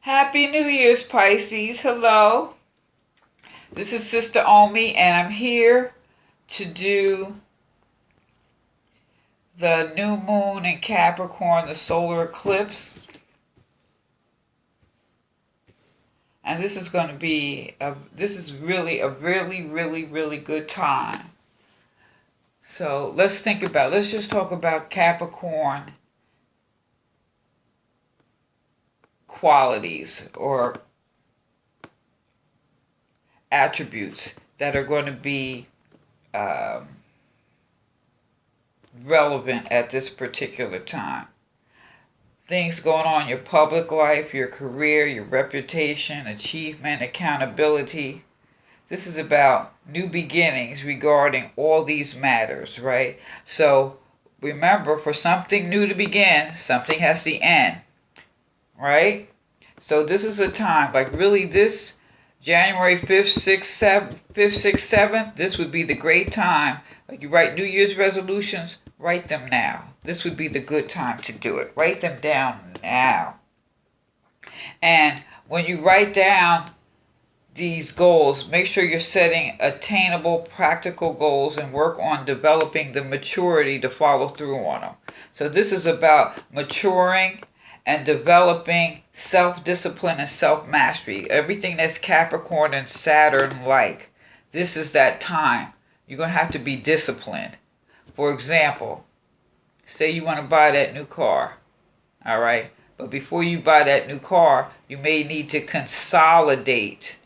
Happy New Year's, Pisces. Hello. This is Sister Omi, and I'm here to do the new moon in Capricorn, the solar eclipse. And this is going to be, this is really a really good time. So let's just talk about Capricorn qualities or attributes that are going to be relevant at this particular time. Things going on in your public life, your career, your reputation, achievement, accountability. This is about new beginnings regarding all these matters, right? So remember, for something new to begin, something has to end, right? So this is a time, like really this January 5th, 6th, 7th, this would be the great time. Like you write New Year's resolutions, write them now. This would be the good time to do it. Write them down now. And when you write down these goals, make sure you're setting attainable, practical goals and work on developing the maturity to follow through on them. So this is about maturing and developing self-discipline and self-mastery. Everything that's Capricorn and Saturn like. This is that time. You're going to have to be disciplined. For example, say you want to buy that new car. All right? But before you buy that new car, you may need to consolidate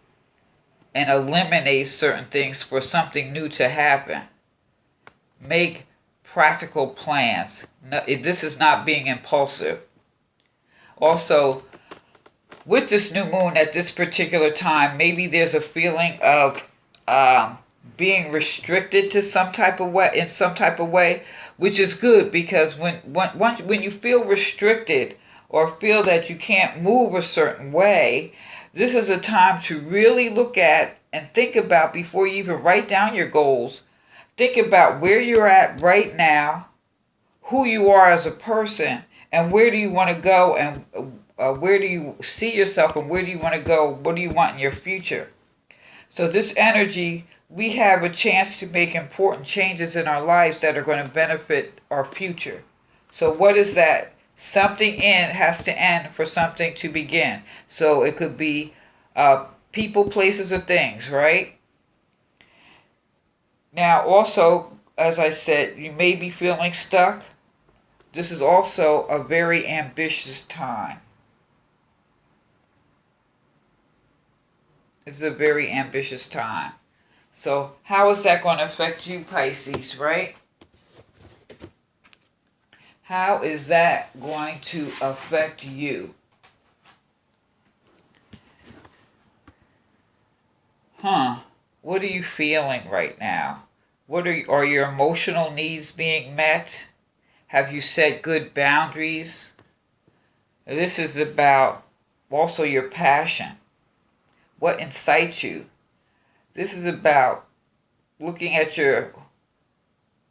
and eliminate certain things for something new to happen. Make practical plans. This is not being impulsive. Also, with this new moon at this particular time, maybe there's a feeling of being restricted to some type of way, which is good, because when you feel restricted or feel that you can't move a certain way, this is a time to really look at and think about, before you even write down your goals, think about where you're at right now, who you are as a person, and where do you want to go, and where do you see yourself, and where do you want to go, what do you want in your future. So this energy, we have a chance to make important changes in our lives that are going to benefit our future. So what is that? Something has to end for something to begin. So it could be people, places, or things, right? Now also, as I said, you may be feeling stuck. This is also a very ambitious time. This is a very ambitious time. So how is that going to affect you, Pisces, right? How is that going to affect you? What are you feeling right now? Are your emotional needs being met? Have you set good boundaries? This is about also your passion. What incites you? This is about looking at your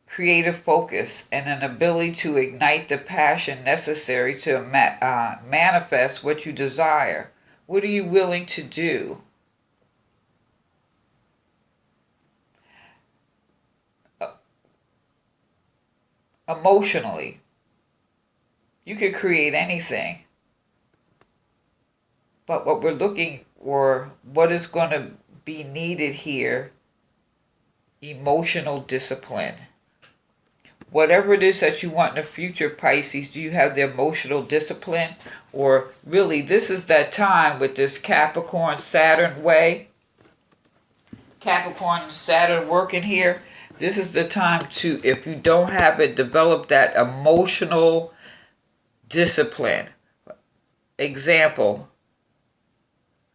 creative focus and an ability to ignite the passion necessary to manifest what you desire. What are you willing to do? Emotionally, you could create anything. But what we're looking for, what is going to be needed here, emotional discipline. Whatever it is that you want in the future, Pisces, do you have the emotional discipline? Or really, this is that time with this Capricorn Saturn way. Capricorn Saturn working here. This is the time to, if you don't have it, develop that emotional discipline. Example,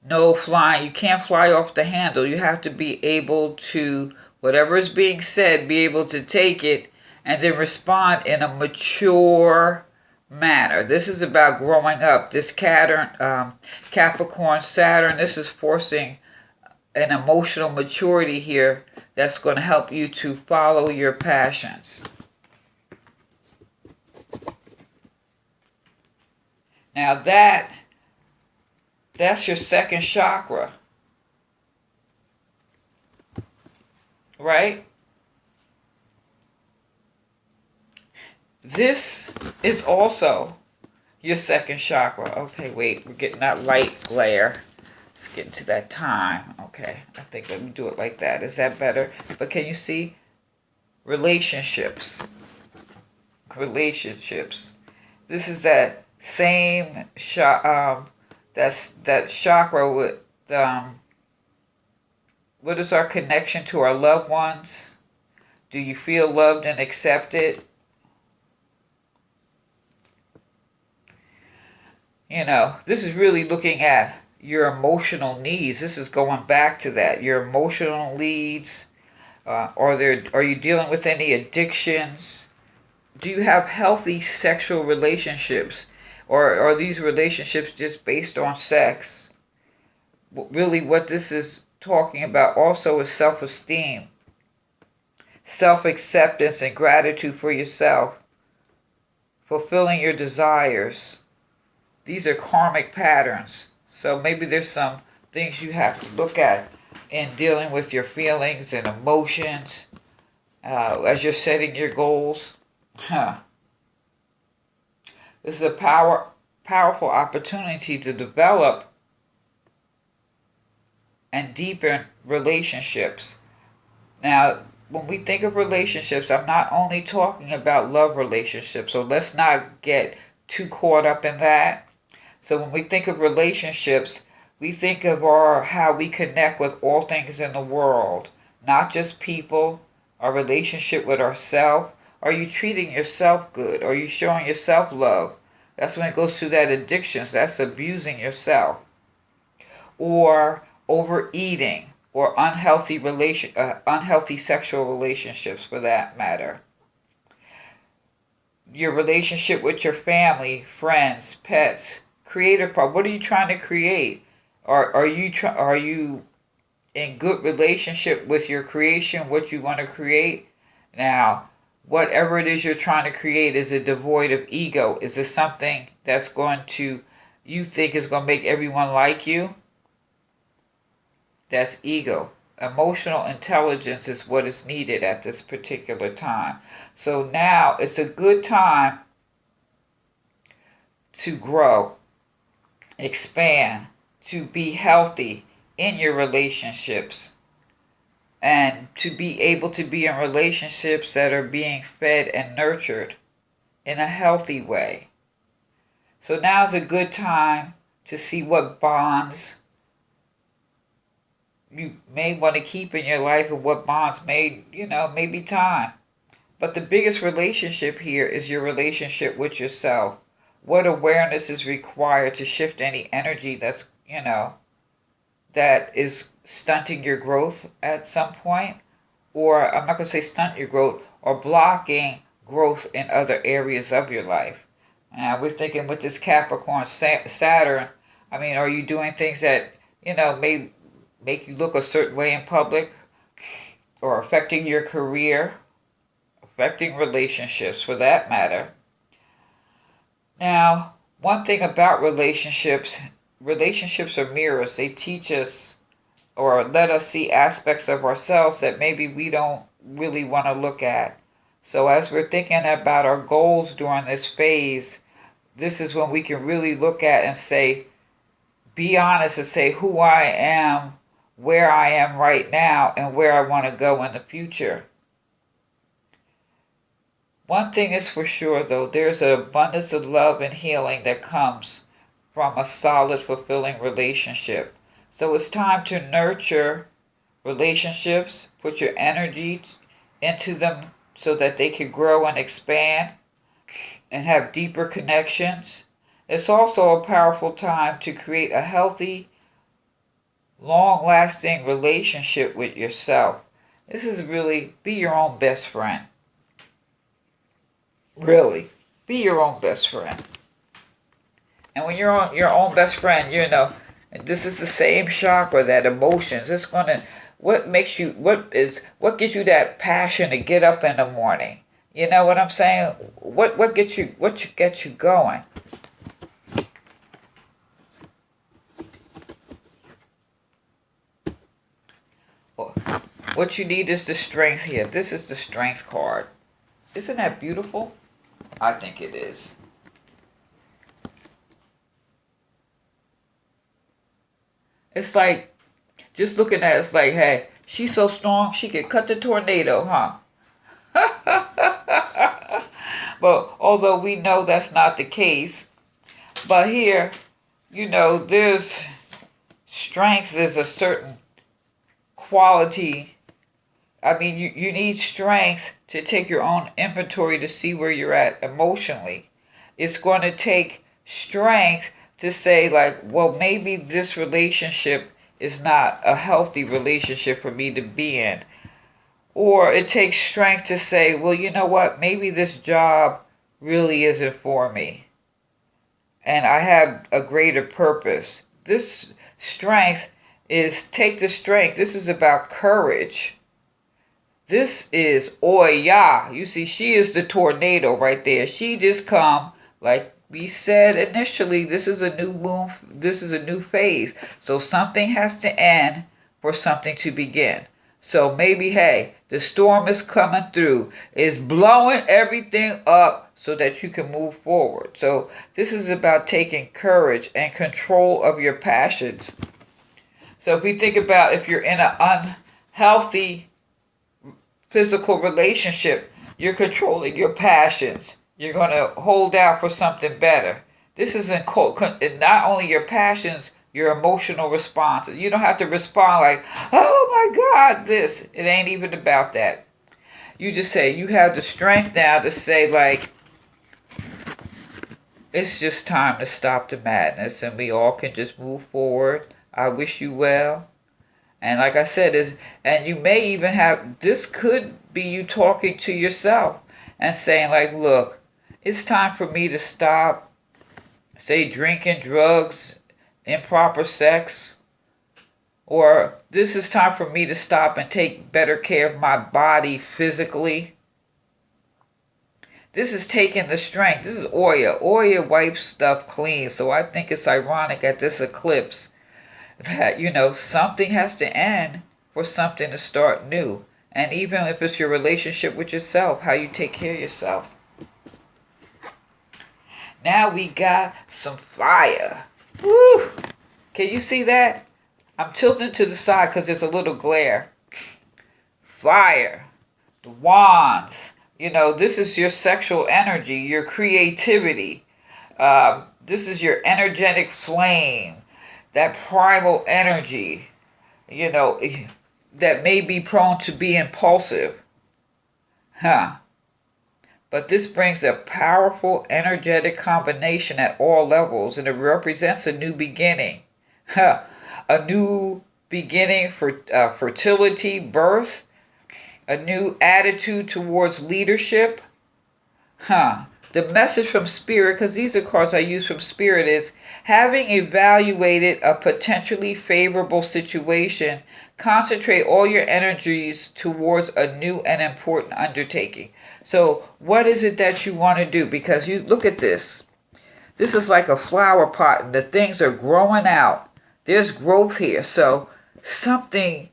no flying. You can't fly off the handle. You have to be able to, whatever is being said, be able to take it and then respond in a mature manner. This is about growing up. This Capricorn Saturn, this is forcing an emotional maturity here that's going to help you to follow your passions. Now that That's your second chakra, right? This is also your second chakra. Okay, wait, we're getting that light glare. Let's get into that time. Okay, I think let me do it like that. Is that better? But can you see? Relationships. Relationships. This is that same that chakra with what is our connection to our loved ones? Do you feel loved and accepted? You know, this is really looking at your emotional needs. This is going back to that. Your emotional needs. Are you dealing with any addictions? Do you have healthy sexual relationships? Or are these relationships just based on sex? Really, what this is talking about also is self-esteem, self-acceptance, and gratitude for yourself, fulfilling your desires. These are karmic patterns. So maybe there's some things you have to look at in dealing with your feelings and emotions as you're setting your goals. This is a powerful opportunity to develop and deepen relationships. Now, when we think of relationships, I'm not only talking about love relationships, so let's not get too caught up in that. So when we think of relationships, we think of how we connect with all things in the world, not just people, our relationship with ourselves. Are you treating yourself good? Are you showing yourself love? That's when it goes to that addictions. That's abusing yourself. Or overeating, or unhealthy sexual relationships for that matter. Your relationship with your family, friends, pets. Creative part. What are you trying to create? Are you in good relationship with your creation, what you want to create? Now, whatever it is you're trying to create, is it devoid of ego? Is it something that's you think is going to make everyone like you? That's ego. Emotional intelligence is what is needed at this particular time. So now it's a good time to grow, expand, to be healthy in your relationships, and to be able to be in relationships that are being fed and nurtured in a healthy way. So now's a good time to see what bonds you may want to keep in your life and what bonds may be time. But the biggest relationship here is your relationship with yourself. What awareness is required to shift any energy that is stunting your growth at some point, or I'm not going to say stunt your growth, or blocking growth in other areas of your life. Now we're thinking with this Capricorn Saturn, are you doing things that, may make you look a certain way in public, or affecting your career, affecting relationships for that matter? Now, one thing about relationships are mirrors. They teach us or let us see aspects of ourselves that maybe we don't really want to look at. So as we're thinking about our goals during this phase, this is when we can really look at and say, be honest and say who I am, where I am right now, and where I want to go in the future. One thing is for sure, though, there's an abundance of love and healing that comes from a solid, fulfilling relationship. So it's time to nurture relationships, put your energy into them so that they can grow and expand and have deeper connections. It's also a powerful time to create a healthy, long-lasting relationship with yourself. This is really, be your own best friend. Really, be your own best friend. And when you're on your own best friend, this is the same chakra, that emotions. It's gonna, what gives you that passion to get up in the morning? You know what I'm saying? What gets you going? What you need is the strength here. This is the strength card. Isn't that beautiful? I think it is. It's like, just looking at it, it's like, hey, she's so strong, she could cut the tornado, huh? But although we know that's not the case, but here, you know, there's strength, there's a certain quality. I mean, you need strength to take your own inventory to see where you're at emotionally. It's going to take strength to say, like, well, maybe this relationship is not a healthy relationship for me to be in. Or it takes strength to say, well, you know what, maybe this job really isn't for me. And I have a greater purpose. This strength is, take the strength. This is about courage. This is Oya. You see, she is the tornado right there. She just come, like we said initially, this is a new moon. This is a new phase. So something has to end for something to begin. So maybe, hey, the storm is coming through. It's blowing everything up so that you can move forward. So this is about taking courage and control of your passions. So if we think about, if you're in an unhealthy physical relationship, you're controlling your passions. You're going to hold out for something better. This is not only your passions, your emotional responses. You don't have to respond like, oh my God, this. It ain't even about that. You just say, you have the strength now to say, like, it's just time to stop the madness and we all can just move forward. I wish you well. And like I said, and you may even have, this could be you talking to yourself and saying, like, look, it's time for me to stop, say, drinking, drugs, improper sex. Or this is time for me to stop and take better care of my body physically. This is taking the strength. This is Oya. Oya wipes stuff clean. So I think it's ironic at this eclipse that, you know, something has to end for something to start new. And even if it's your relationship with yourself, how you take care of yourself. Now we got some fire. Woo! Can you see that? I'm tilting to the side because there's a little glare. Fire. The wands. You know, this is your sexual energy, your creativity. This is your energetic flame. That primal energy, you know, that may be prone to be impulsive. But this brings a powerful energetic combination at all levels, and it represents a new beginning. A new beginning for fertility, birth, a new attitude towards leadership. The message from Spirit, because these are cards I use from Spirit, is having evaluated a potentially favorable situation, concentrate all your energies towards a new and important undertaking. So what is it that you want to do? Because you look at this. This is like a flower pot and the things are growing out. There's growth here. So something's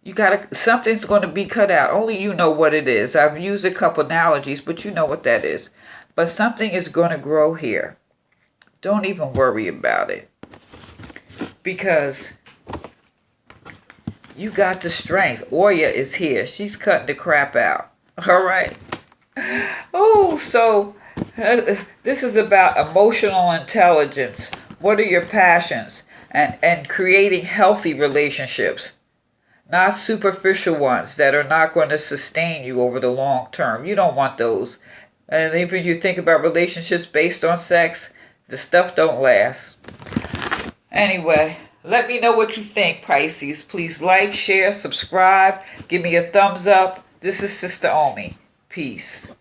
going to be cut out. Only you know what it is. I've used a couple analogies, but you know what that is. But something is going to grow here. Don't even worry about it. Because you got the strength. Oya is here. She's cutting the crap out. All right. Oh, so this is about emotional intelligence. What are your passions? And creating healthy relationships. Not superficial ones that are not going to sustain you over the long term. You don't want those. And even if you think about relationships based on sex, the stuff don't last. Anyway, let me know what you think, Pisces. Please like, share, subscribe. Give me a thumbs up. This is Sister Omi. Peace.